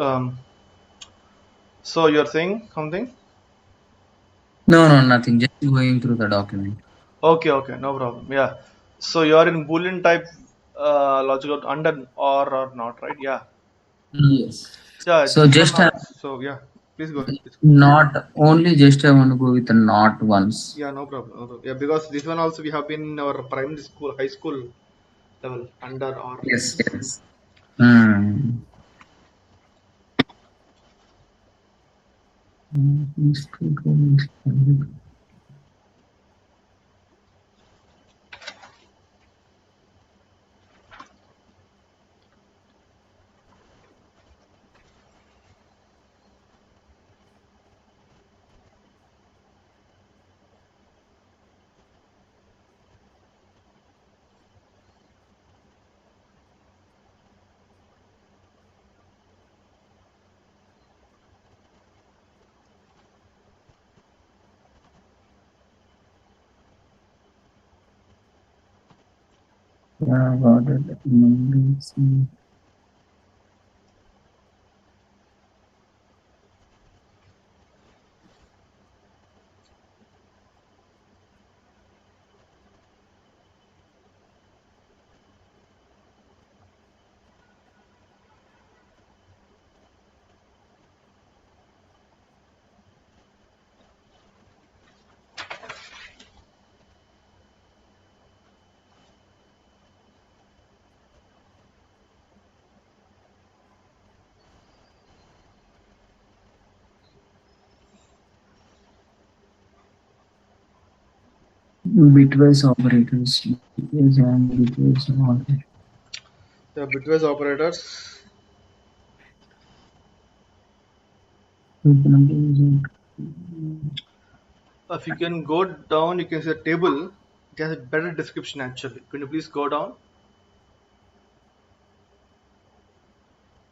Um, so you're saying something? No, nothing. Just going through the document. Okay, no problem. Yeah. So you're in Boolean type logical under or not, right? Yeah. Yes. Yeah. So This one just also. So yeah. Please go ahead. Please go. not only just I want to go with the not once. Yeah, no problem. No problem. Yeah, because this one also we have been in our primary school, high school level under or. Yes, yes. Hmm. Yeah, got it. Bitwise operators. Bitwise and bitwise operators. The bitwise operators. If you can go down, you can see a table. It has a better description actually. Can you please go down?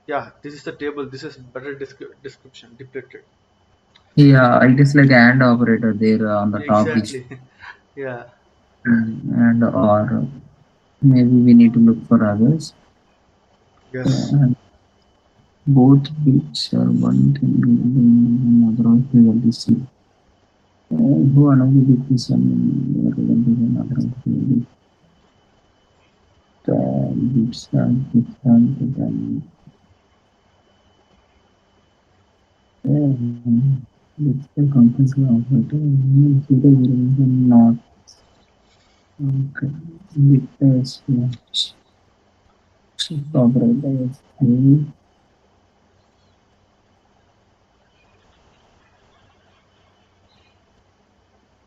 Yeah, this is the table. This is better description depicted. Yeah, it is like and operator there on the top, which Exactly. Yeah. and or maybe we need to look for others. Yes. And both bits are one thing, otherwise we will see. Who another bit is another bits and bits and then bits the completely operator not okay. Bit is operator is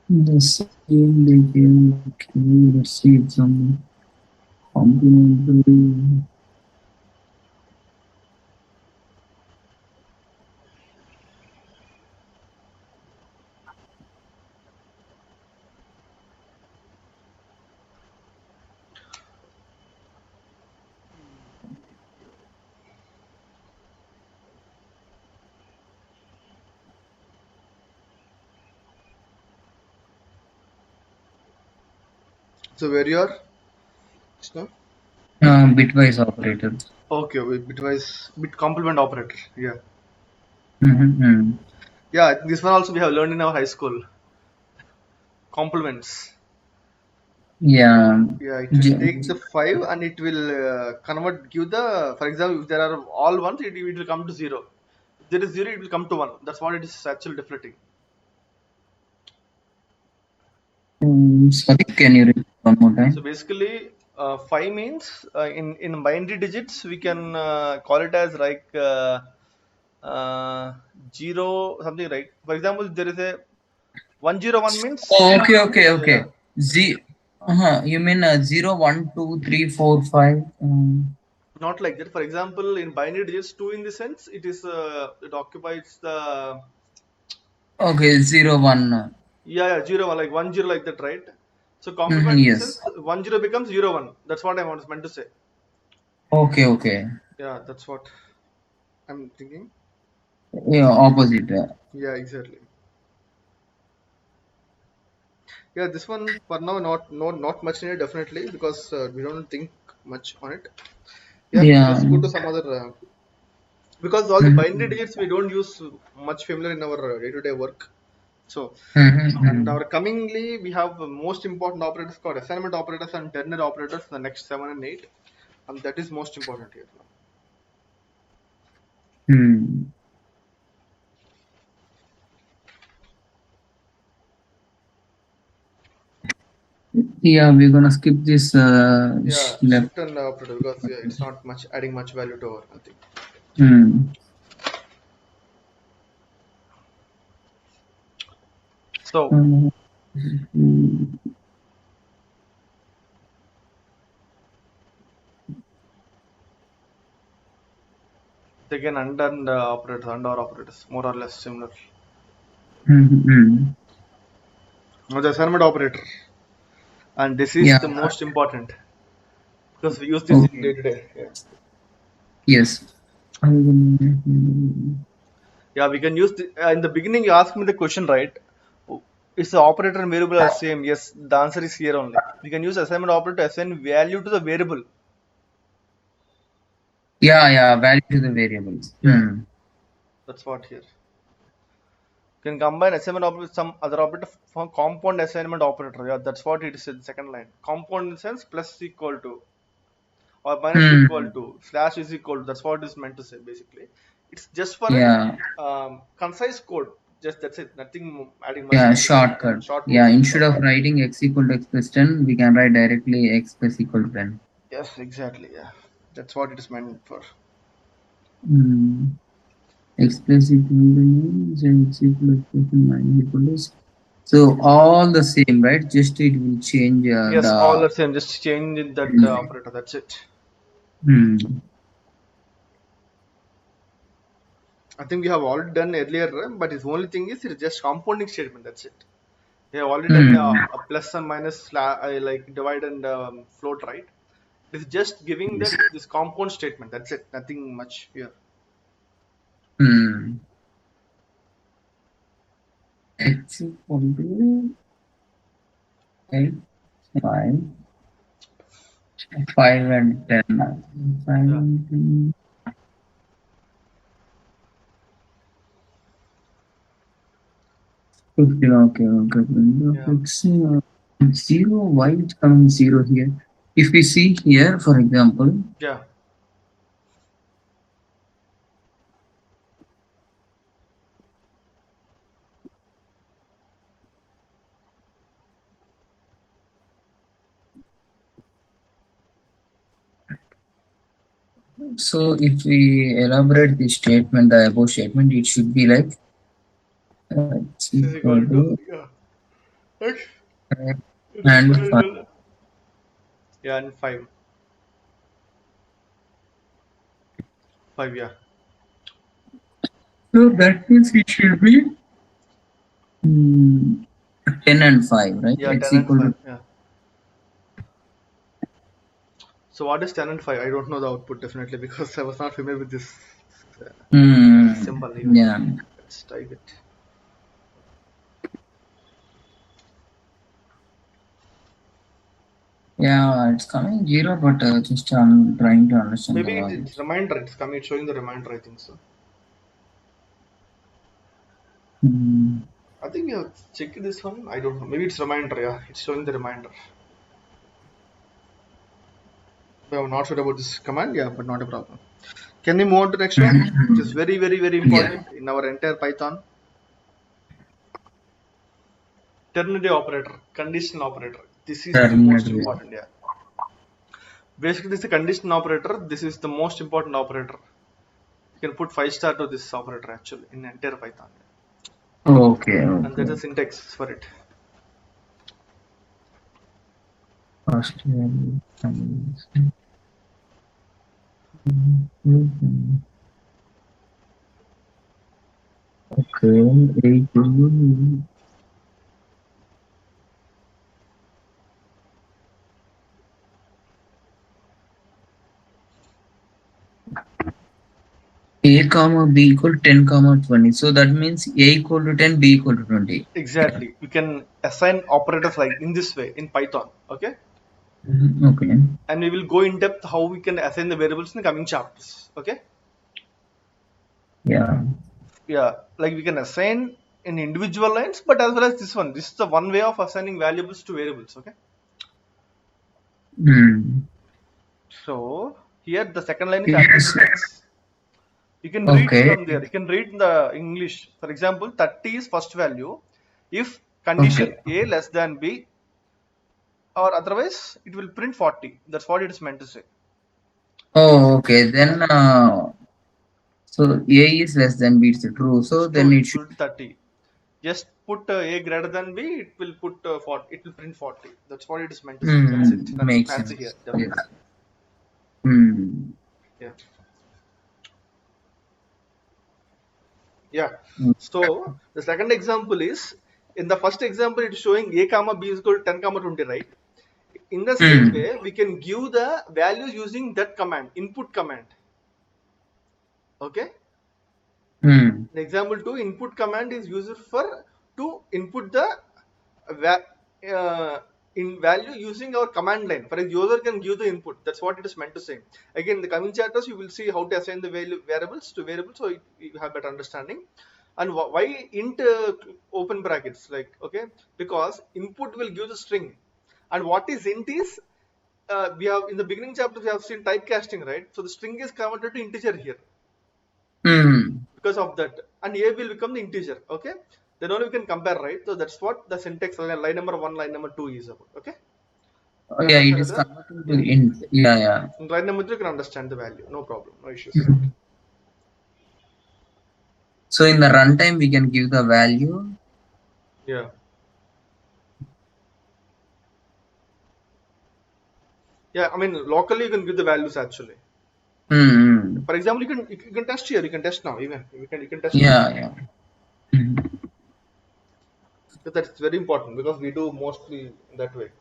the same they can receive some complementary. So where you are? Krishna? Bitwise operator. Okay, bitwise bit complement operator. Yeah. Mm-hmm. Yeah, this one also we have learned in our high school. Complements. Yeah. Yeah, it will take the five and it will give the, for example, if there are all ones, it will come to zero. If there is zero, it will come to one. That's what it is actually deflecting. Sorry, can you repeat one more So time? basically, five means in binary digits we can call it as like zero something, right? For example, there is a 101 means Oh, okay. yeah, You mean 0, 1, 2, 3, 4, 5? not like that. For example, in binary digits, two in the sense it occupies the Okay, 0, 1. yeah, zero one, like 10 like that, right? So complement in the Yes. sense 10 becomes 01. That's what I was meant to say. Okay. Yeah, that's what I'm thinking. Yeah, opposite. Yeah, exactly. Yeah, this one for now not much needed definitely because we don't think much on it. Yeah, Yeah. let's go to some other because all the binary Mm-hmm. digits we don't use much familiar in our day-to-day work. So, and Mm-hmm. our comingly we have the most important operators called assignment operators and ternary operators, the next 7 and 8, and that is most important here. Hmm. Yeah, we're gonna skip this Yeah, left. shift and operator, because yeah, it's not much adding much value to our nothing. Hmm. So Hmm. again under operators more or less similar. Hmm. Now the assignment operator, and this is Yeah. the most important because we use this in Okay. day to day. Yeah. Yes. Yeah, we can use in the beginning. You asked me the question, right? Is the operator and variable are same? Yes, the answer is here only. We can use assignment operator to assign value to the variable. Yeah, yeah. Value to the variables. Yeah, Hmm. that's what here. You can combine assignment operator with some other operator for compound assignment operator. Yeah, that's what it is in the second line. Compound in the sense plus equal to or minus equal Hmm. to slash is equal to. That's what it is meant to say basically. It's just for an Yeah. concise code. Just that's it. Nothing adding much Yeah. value to it. Yeah, Shortcut. Yeah. shortcut key. Instead of writing x equal to x plus 10, we can write directly x plus equal to 10. Yes, exactly. Yeah, that's what it is meant for. Hmm. X plus equal to x equal to x plus minus equal to. So all the same, right? Just it will change Yes, all the. the same. Just change in that operator. That's it. Hmm. I think we have already done earlier, but the only thing is it's just compounding statement. That's it. We have already done Hmm. a plus and minus like divide and float, right? It's just giving Yes. that this compound statement. That's it. Nothing much here. Hmm. X equal to 8, 5, 5 and 10. 5 Yeah, and 10. Okay, okay, okay. yeah, X 0. Why it's coming 0 here? If we see here, for example, yeah. so if we elaborate this statement, the above statement, it should be like x This is equal equal to to yeah. X is and equal 5. to yeah and five, five. Yeah, So that means it should be 10 and 5, right? yeah. X 10 and equal 5. to. Yeah. So what is 10 and 5? I don't know the output definitely because I was not familiar with this symbol even. Yeah, Let's type it. yeah, it's coming 0, but just I'm trying to understand the Maybe logic. it's reminder. It's coming. It's showing the reminder. I think so. Hmm. I think we have checked this one. I don't know. Maybe it's reminder. Yeah, it's showing the reminder. We are not sure about this command. Yeah, but not a problem. Can we move on to the next one? Which is very, very, very Yeah. important in our entire Python. Ternary operator, conditional operator. This is the most Terminator. important. Yeah. Basically, this is the conditional operator. This is the most important operator. You can put 5 star to this operator actually in entire Python. Okay, And that's okay. a syntax for it. Australian. Okay, 8. A comma B equal 10 comma 20. So that means A equal to 10, B equal to 20. Exactly. We can assign operators like in this way in Python. Okay. Okay. And we will go in depth how we can assign the variables in the coming chapters. Okay. Yeah. Yeah, like we can assign in individual lines, but as well as this one. This is the one way of assigning variables to variables. Okay. Hmm. So here the second line is as a Yes. syntax. You can read Okay. from there. You can read in the English. For example, 30 is first value. If condition Okay. A less than B, or otherwise it will print 40. That's what it is meant to say. Oh, okay. Then, so A is less than B is true. It's So true. then It it should. will 30. Just put A greater than B. It will put 40. It will print 40. That's what it is meant to say. That's it. Nothing Makes fancy here. sense. Yes. Definitely. Hmm. Yeah. Yeah. So the second example is, in the first example it's showing A comma B is equal to 10 comma 20, right? In the same Hmm. way, we can give the values using that command, input command. Okay. Hmm. In example 2, input command is used for to input the va- uh, in value using our command line. For example, user can give the input. That's what it is meant to say. Again, in the coming chapters, you will see how to assign the value variables to variables, so you have better understanding. And why int open brackets? Like, okay, because input will give the string, and what is int is, we have in the beginning chapter we have seen typecasting, right? So the string is converted to integer here Hmm. because of that, and a will become the integer. Okay, then only we can compare, right? So that's what the syntax line number 1, line number 2 is about. Okay, Oh, you yeah, it understand is that? converting to Yeah, int. Yeah, yeah. in line number 3 you can understand the value, no problem, no issues. Hmm. So in the runtime, we can give the value. Yeah, yeah, I mean locally you can give the values actually. Hmm. For example, you can test here, you can test now, even you can test now. Yeah, yeah. Hmm. So that's very important because we do mostly that way.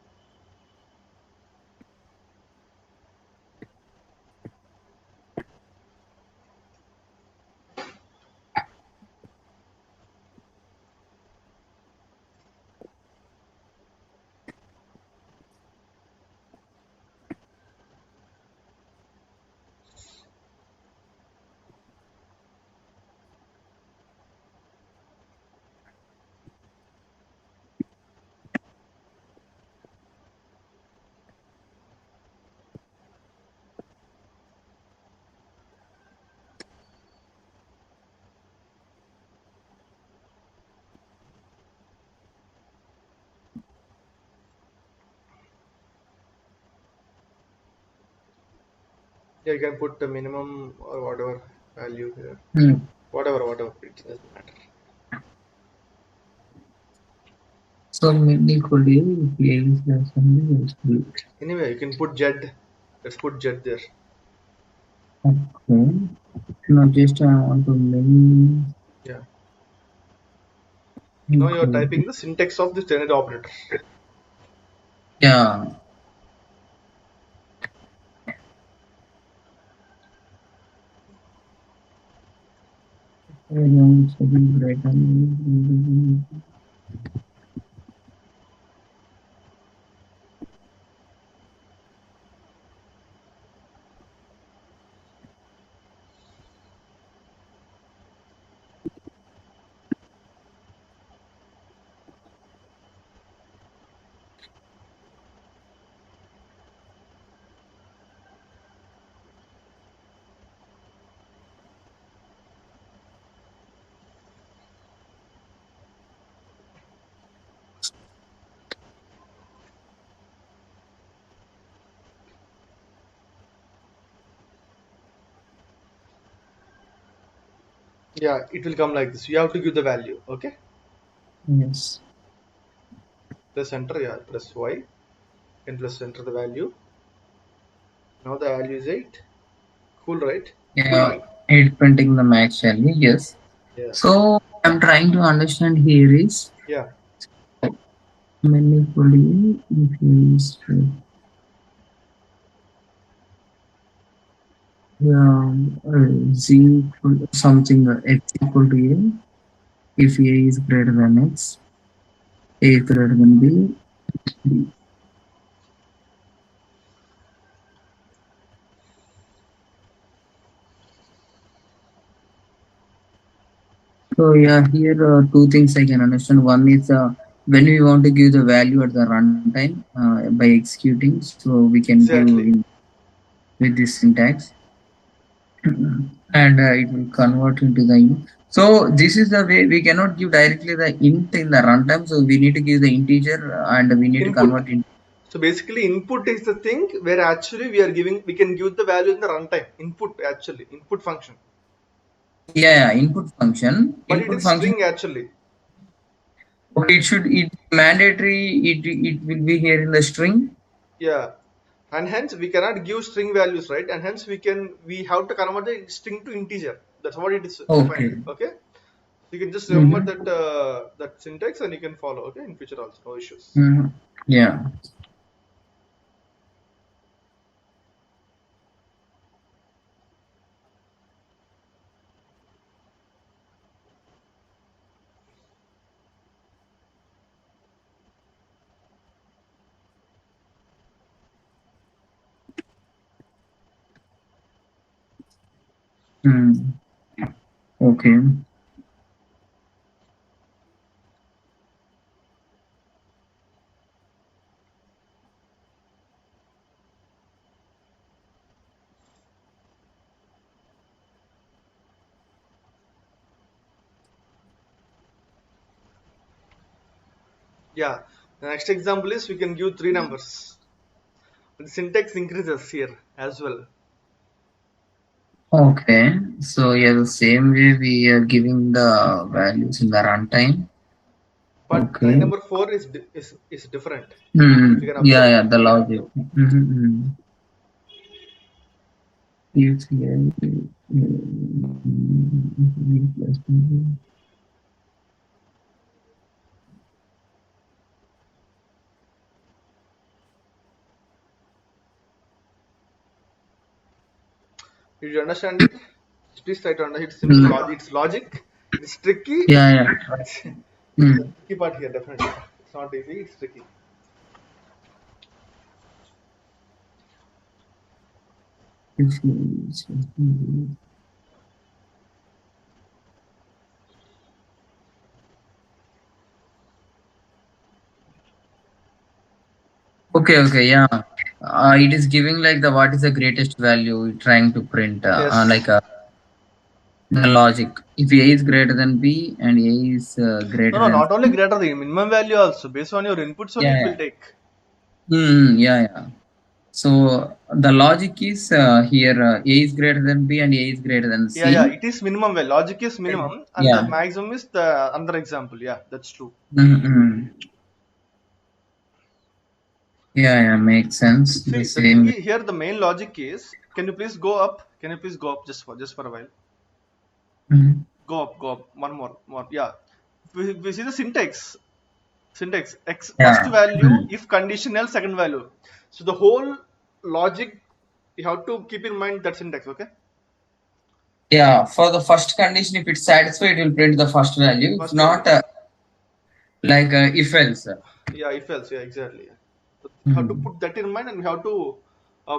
Yeah, you can put the minimum or whatever value here, Hmm. whatever, it doesn't matter. So mainly could you if A is less than B is B. Anyway, you can put z. Let's put z there. Okay. Now just I want to many Yeah, now you are equal. typing the syntax of this ternary operator. Yeah. So be greater. Yeah, it will come like this. You have to give the value. Okay, Yes. press enter. Yeah, press y and press enter the value. Now the value is 8. Cool, right? Yeah. It printing the max value. Yes. Yeah, So I'm trying to understand here is yeah, manipulate if you is yeah, z equal something x equal to a if a is greater than x, a is greater than b, b. So yeah, here two things I can understand. One is when we want to give the value at the runtime by executing, so we can give Exactly. with this syntax, and it will convert into the int. So this is the way we cannot give directly the int in the runtime. So we need to give the integer and we need to Input. convert it. So basically, input is the thing where actually we can give the value in the runtime. Input actually, input function. Yeah, input function. But it Input is function. string actually. Okay, it mandatory. It will be here in the string. Yeah. And hence we cannot give string values, right? And hence we have to convert the string to integer. That's what it is defined. Okay. Okay. You can just remember Mm-hmm. that syntax and you can follow. Okay, in future also, no issues. Mm-hmm. Yeah. Mm. Okay. Yeah. The next example is we can give three numbers. The syntax increases here as well. Okay. So yeah, the same way we are giving the values in the runtime. But line Okay. number four is different. If you Hmm. can Yeah, observe. yeah, the logic. Mm-hmm. If here, Did you understand it? Please try to understand. It's simple mm, logic. It's logic. It's tricky. yeah, yeah. It's, it's the Mm. tricky part here, definitely. It's not easy. It's tricky. Okay, okay, yeah. It is giving like the what is the greatest value you're trying to print, like Yes. the logic. If A is greater than B and A is No, greater no, than not only C, greater the minimum value also. Based on your inputs only yeah, it will yeah. take. Yeah, yeah. So the logic is here A is greater than B and A is greater than Yeah, yeah. C. It is minimum value. Logic is minimum and the Yeah. maximum is the another example. Yeah, that's true. Mm-hmm. Yeah, yeah, makes sense. The See, the thing same. here, the main logic is, can you please go up? Can you please go up just for a while? Mhm. Go up. One more, more. Yeah. We see the syntax. Syntax x first Yeah. value Mhm. if conditional second value. So the whole logic you have to keep in mind that syntax. Okay. Yeah, for the first condition, if it's satisfied, it will print the first value. If First value. not, like if else. Yeah, if else. Yeah, exactly. Yeah. So we have to Mm. put that in mind and we have to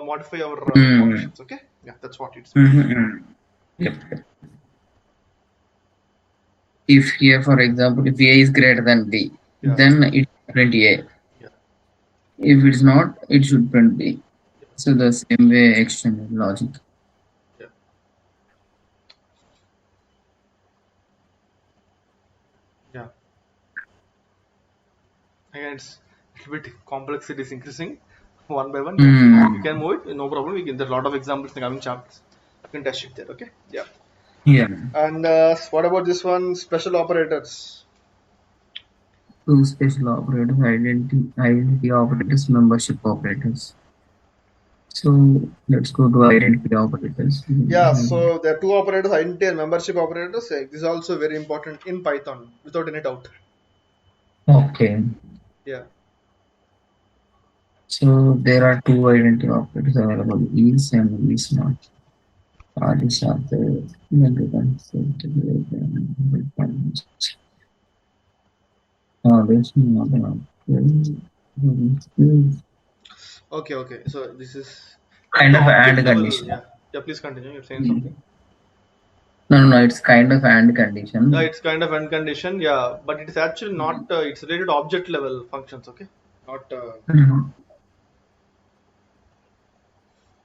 modify our Mm. conditions. Okay. Yeah, that's what it's meant. Mhm. Yep. If here, for example, if A is greater than B, Yeah. then it should print A. Yeah. If it's not, it should print B. Yeah. So the same way extended logic. Yeah. Yeah. Again, it's a little bit complexity is increasing one by one. Yeah, we Mm. can move it, no problem. We can. There's a lot of examples in the coming chapters. You can test it there. Okay. Yeah. Yeah. And what about this one? Special operators. Two special operators, identity operators, membership operators. So let's go to identity operators. Yeah. So there are two operators: identity and membership operators. This is also very important in Python, without any doubt. Okay. Yeah. So there are two identity operators available, is and is not. These are the there's no Okay. Okay. So this is kind the of and object level. condition. Yeah. Yeah. Please continue. You're saying something. No, no, it's kind of and condition. It's kind of end condition, yeah, but it is actually not. It's related to object level functions, okay? Not. Mhm.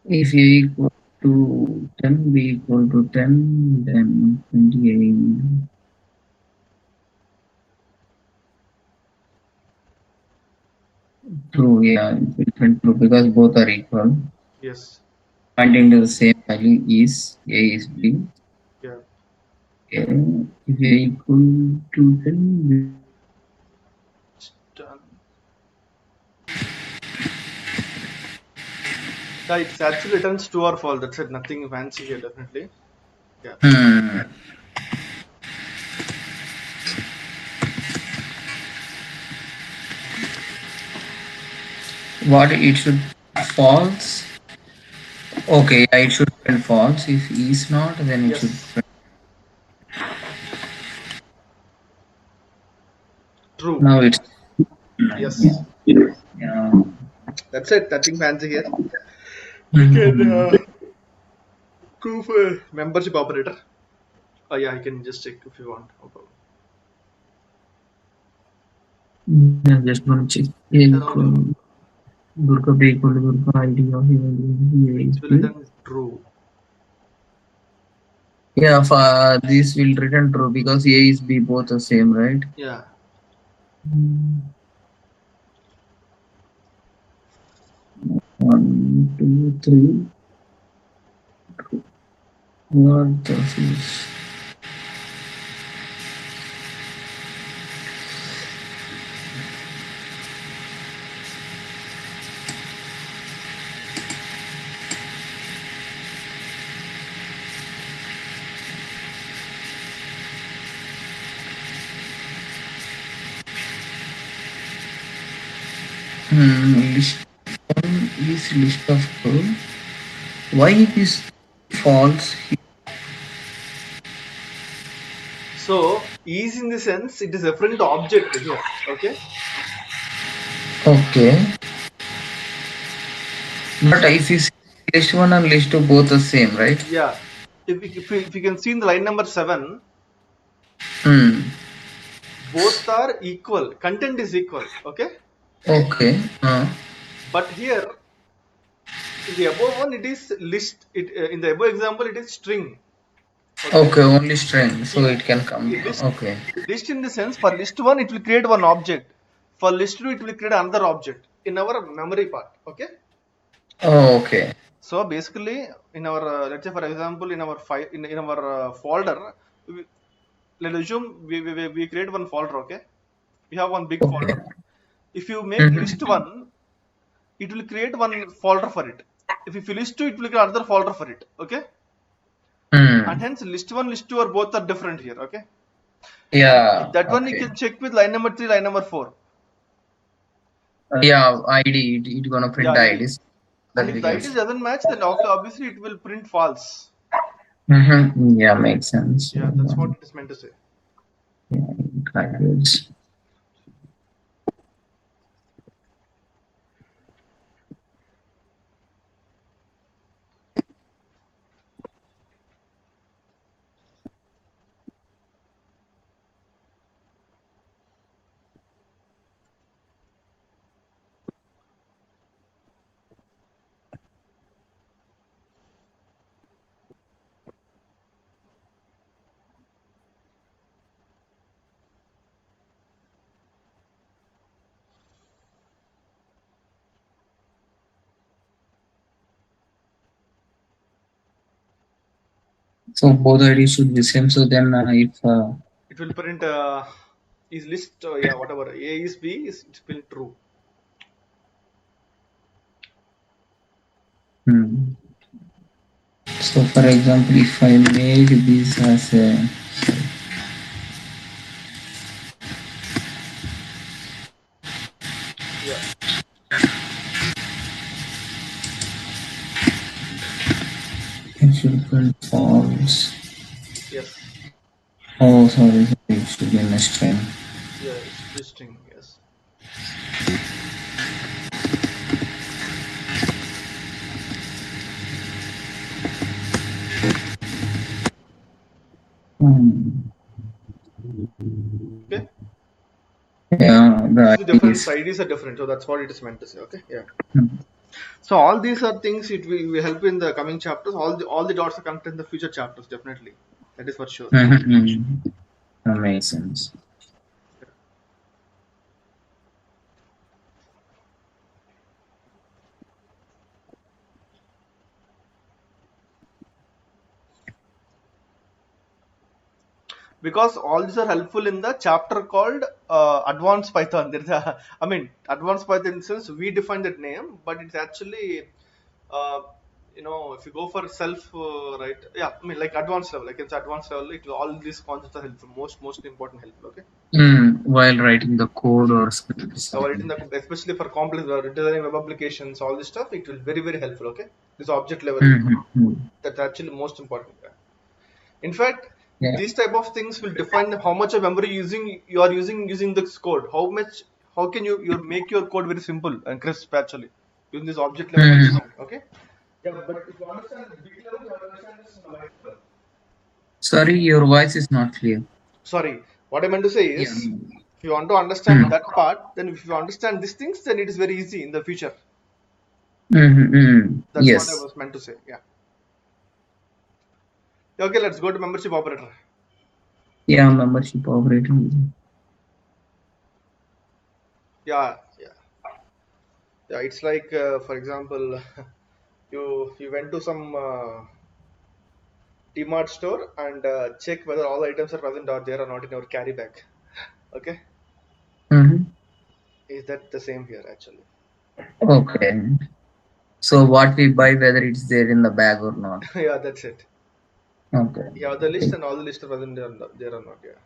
If A equal to 10, B equal to 10, then 28. True, yeah, it will print true because both are equal. Yes. Pointing to the same value is A is B. Yeah. Okay. If A equal to 10, B It's done. Yeah, it's actually returns true or false. That's it. Nothing fancy here, definitely. Yeah. hmm. What it should false. Okay, yeah, it should print false. If E is not, then it should Yes. print. True. Now it's Yes. yeah. Yeah. That's it. Nothing fancy here. We can Mhm. go for membership operator. Oh yeah, I can just check if you want. No problem. Yeah, just want to check. A Around you. equal Durga B equal to Durga ID of A It is will B. return true. Yeah, for this will return true because A is B both the same, right? Yeah. Mm. 1, 2, 3. What the fish? List one is list of code. Why it is false? So is in the sense it is referring to object here. Okay. Okay, but if you see list one and list two both the same, right? Yeah. If you can see in the line number 7, Hmm. both are equal. Content is equal. Okay. Okay. But here in the above one, it is list. It in the above example, it is string. Okay. Okay, only string, so Yeah. it can come. List Okay. list in the sense for list one, it will create one object. For list two, it will create another object in our memory part. Okay. Oh, okay. So basically, in our let's say for example, in our file in our folder, we, let's assume we create one folder. Okay, we have one big Okay. folder. If you make list Mhm. one, it will create one folder for it. If you list two, it will create another folder for it. Okay, and Hmm. hence list one, list two are both are different here. Okay, and Yeah. that one you Okay. can check with line number 3, line number 4. Yeah. ID. It gonna Yeah, print ID. IDs. And That if we the can ID see. doesn't match, then obviously it will print false. Yeah, makes sense. Yeah, that's what it is meant to say. Yeah, graduates. So both IDs should be same. So then, if It will print is list yeah, whatever A is B is it's been true. hmm. So for example, if I make this as a Yeah. it should print false. Yes. Oh, sorry, it should be in a string. Yeah, it's listing. Yes. Mm. Okay, Yeah, this is the the difference. ideas. IDs are different, so that's what it is meant to say. Okay, yeah. Mm. So all these are things it will help in the coming chapters. All the dots are connected in the future chapters. Definitely, that is for sure. Mhm. That makes sense. Because all these are helpful in the chapter called advanced python. There's a, I mean, advanced python, since we define that name, but it's actually uh, if you go for self, right, yeah, I mean, like advanced level, like it's advanced level, all these concepts are helpful, most important helpful. Okay, While writing the code or scripts. so written especially for complex designing web applications, all this stuff, it will very helpful. Okay, this object level, Mhm. that's actually most important. Yeah. In fact, Yeah. these type of things will define how much of memory you are using this code. How can you make your code very simple and crisp actually using this object level Mhm. understanding. Okay. Yeah, but if you understand the big level, you have to understand this in the micro level. Sorry, your voice is not clear. Sorry, what I meant to say Yeah. is, if you want to understand Mm. that part, then if you understand these things, then it is very easy in the future. That's what I Yes. was meant to say. Yeah. Okay, let's go to membership operator. Yeah, membership operating. Yeah, yeah, yeah. It's like, for example, you went to some DMart store and check whether all the items are present or there or not in your carry bag. Okay, Mm-hmm. is that the same here actually? Okay. So what we buy, whether it's there in the bag or not. Yeah, that's it. Okay. You have the list and all the list are present there or not. Yeah,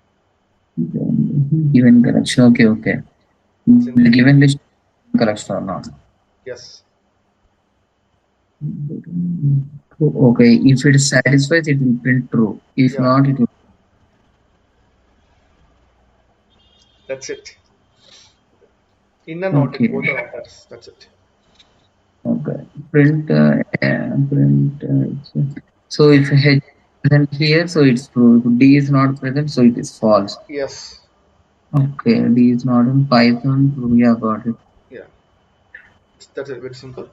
Given collection. Okay, okay. simple. The given list collection or not. Yes, Okay. If it satisfies, it will print true. If yeah, not, it will. that's it. In and out, it Okay. both are operators. That's it. Okay. Print. So if H is present here, so it's true. If D is not present, so it is false. Yes, Okay. D is not in Python. True. Yeah, got it. yeah, that's it. Very simple. No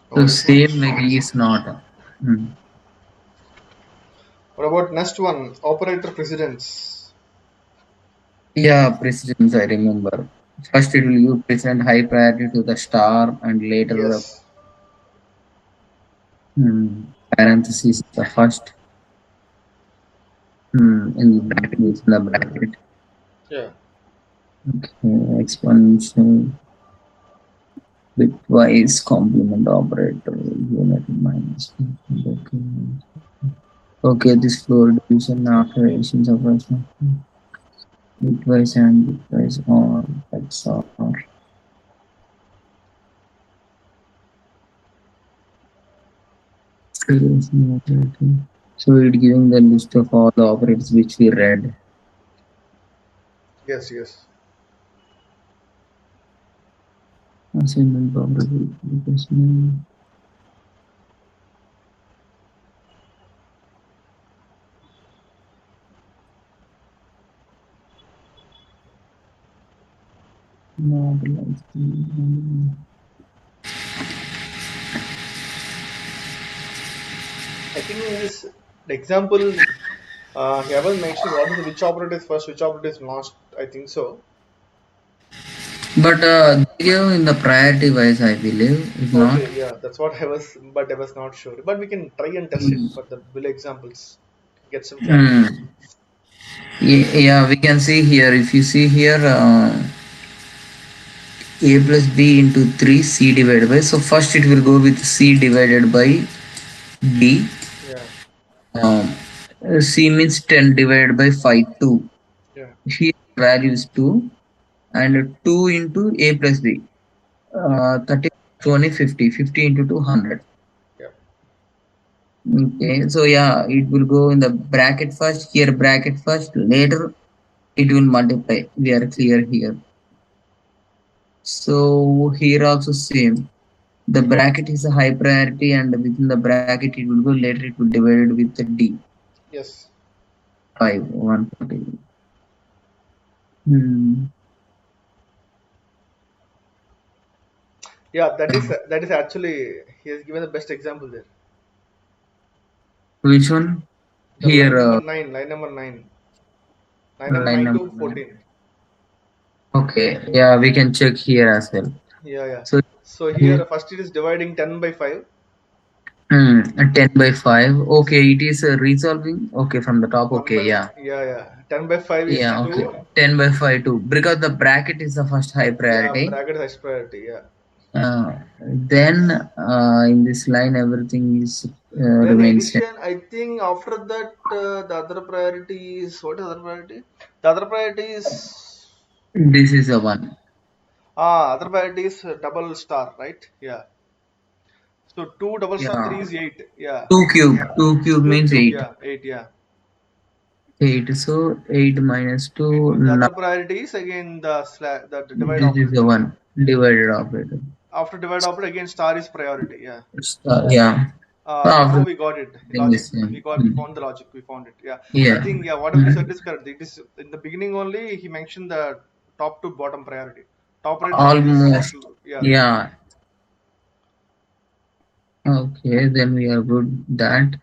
So worries much. same like E is not. Hmm. What about next one? Operator precedence. Yeah, precedence. I remember. First, it will give present high priority to the star, and later the Yes, parenthesis the first in the bracket is in the bracket. yeah, Okay, exponential bitwise complement operator unit minus. Okay, okay, this floor division after additions of bitwise and bitwise or XOR. So it giving the list of all the operators which we read. yes, yes. Assignment operator. Normalized. I think in this example, he haven't mentioned what is the which operator is first, which operator is last. I think so. But they give in the priority wise, I believe, if not. Okay, yeah, that's what I was, but I was not sure. But we can try and test it Mm. for the bill examples, get some clarity. Mm. Yeah, we can see here. If you see here, a plus b into 3 c divided by. So first it will go with c divided by d. Yeah, Um, c means 10 divided by 5, 2. yeah, Here value is 2 and 2 into a plus b. 30 20 50. 50 into 200. yeah. Okay, so yeah, it will go in the bracket first, here bracket first, later it will multiply. We are clear here. So here also same. The bracket is a high priority and within the bracket it will go later it will divide with the D. Yes. 5, 140. Hmm. Yeah, that is actually he has given the best example there. Which one? The Here, line number line 9 number to 9. 14. Okay, yeah, we can check here as well. Yeah, yeah. So So here, here first it is dividing 10 by 5. 10 by 5. Okay, it is resolving. Okay, from the top. 1 Okay, by yeah. yeah, yeah. 10 by 5 is Yeah, okay. 2. 10 by 5 too. Because the bracket is the first high Yeah, priority. bracket has priority. Yeah. Then in this line, everything is Then remains same. addition, I think after that the other priority is what is other priority? The other priority is This is the one. other priority is double star, right? Yeah. So 2 double star Yeah. 3 is 8. Yeah. 2 cube. 2 cube 2 means cube. 8. Yeah. 8. Yeah. 8. So 8 minus 2, The 9. other priority is again the divide This is the operator. one. Divided operator. After divide operator again star is priority. Yeah. Yeah. Now After we got it. thing Logic. is same. We found the logic. We found it. Yeah. I Yeah. think yeah. Whatever you Mhm. said is correct. It is in the beginning only. He mentioned the top to bottom priority. Top priority means this Almost. total. Yeah. Yeah. Okay, then we are good. That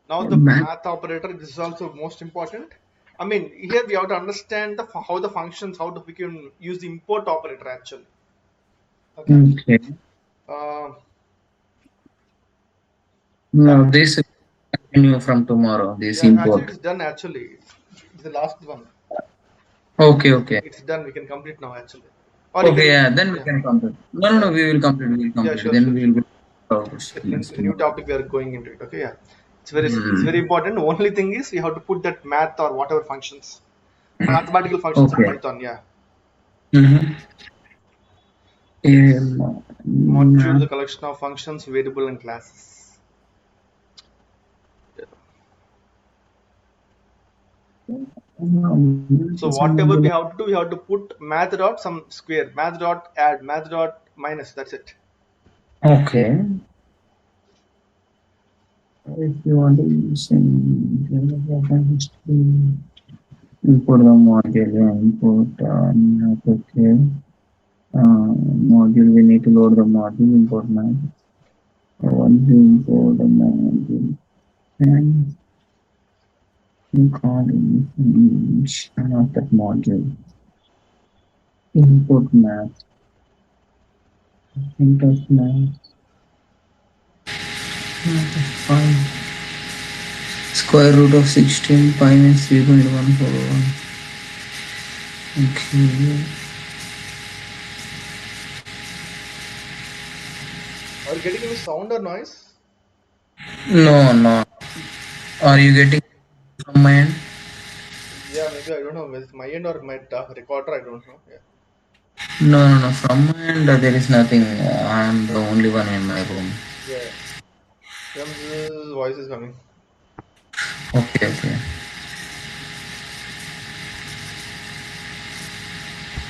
Now the math. math operator. This is also most important. I mean, here we have to understand how the functions, we can use the import operator actually. Okay. Okay. Uh, No, yeah. this will continue from tomorrow. This Yeah. Actually, import. it's done. Actually, it's the last one. Okay. Okay. It's done. We can complete now. Actually, or you Okay. can. Yeah. Then we Yeah. can complete. No, no, Yeah. no. We will complete. We will Yeah. complete. Sure. Then Sure. we Sure. will go to our questions The new tomorrow. topic we are going into it. Okay, yeah, it's very Hmm. important. Only thing is you have to put that math or whatever functions, mathematical functions in Okay. Python. Yeah, Mm-hmm. module the Math. collection of functions, variable and classes. Yeah. So whatever we have to do, we have to put math dot some square, math dot add, math dot minus. That's it. Okay. If you want to use import the module, yeah, import math, okay. Module, we need to load the module, import math. Once you import the module, and you call information of that module. Import math, input math, find square root of 16 pi minus 3.141. Okay. Are you getting any sound or noise? No, no. Are you getting from my end? Yeah, maybe I don't know. With my end or my recorder, I don't know. Yeah, No, no, no. From my end, there is nothing. I am the only one in my room. yeah. Some voice is coming. Okay, okay.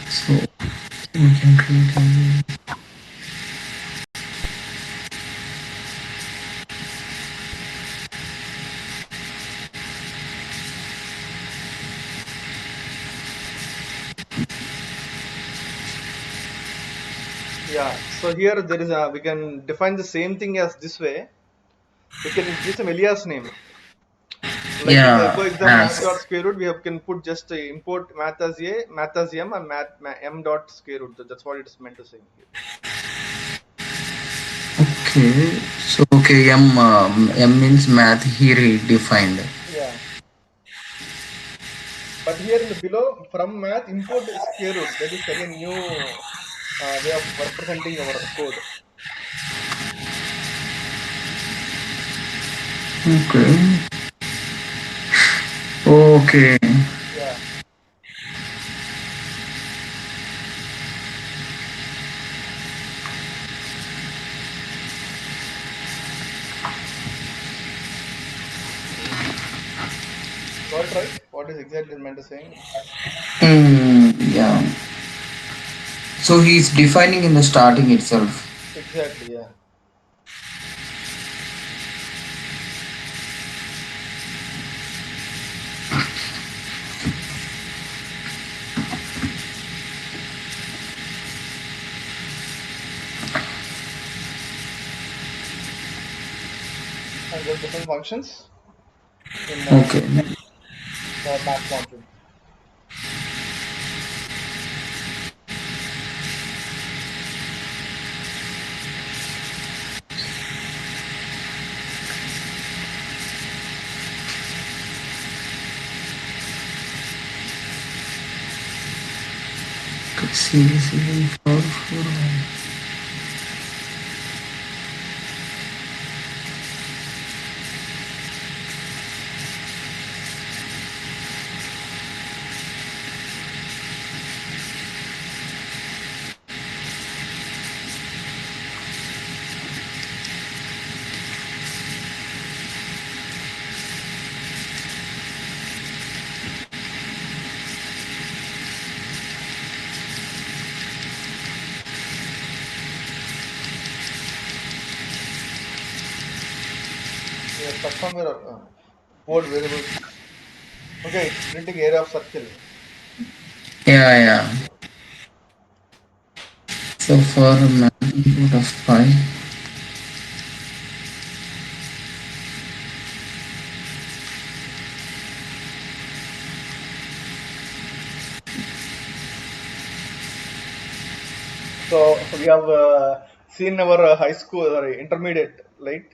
So we can create a Yeah. So here there is a we can define the same thing as this way. We can give some alias name. Like in the yeah, for example math as dot square root, we have can put just import math as a, math as m, and m dot square root. That's what it is meant to say here. okay. So okay, M means math here he defined. Yeah. But here in the below from math import square root. That is again new way of representing our code. Okay. Okay. Yeah. Got it right? What is exactly meant to saying? Yeah. So he's defining in the starting itself. Exactly. Yeah. just different functions in Okay. the math module. Seriously, for We are stuck somewhere. Board variables. Okay, it's printing area of circle. yeah, yeah. So for magnitude of pi, So we have seen our high school, sorry, intermediate, right?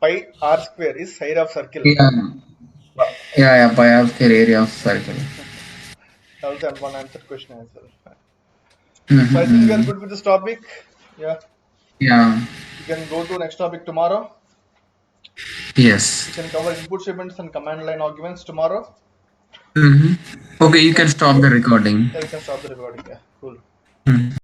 Pi r square is area of circle. yeah, yeah, pi r square area of circle. Also, and one answer question as well. So I think we are Mm-hmm. good with this topic. Yeah, Yeah. we can go to next topic tomorrow. We Yes. can cover input statements and command line arguments tomorrow. Mm-hmm. Okay, you can So stop the recording. yeah, we can stop the recording. Yeah, cool. Mhm.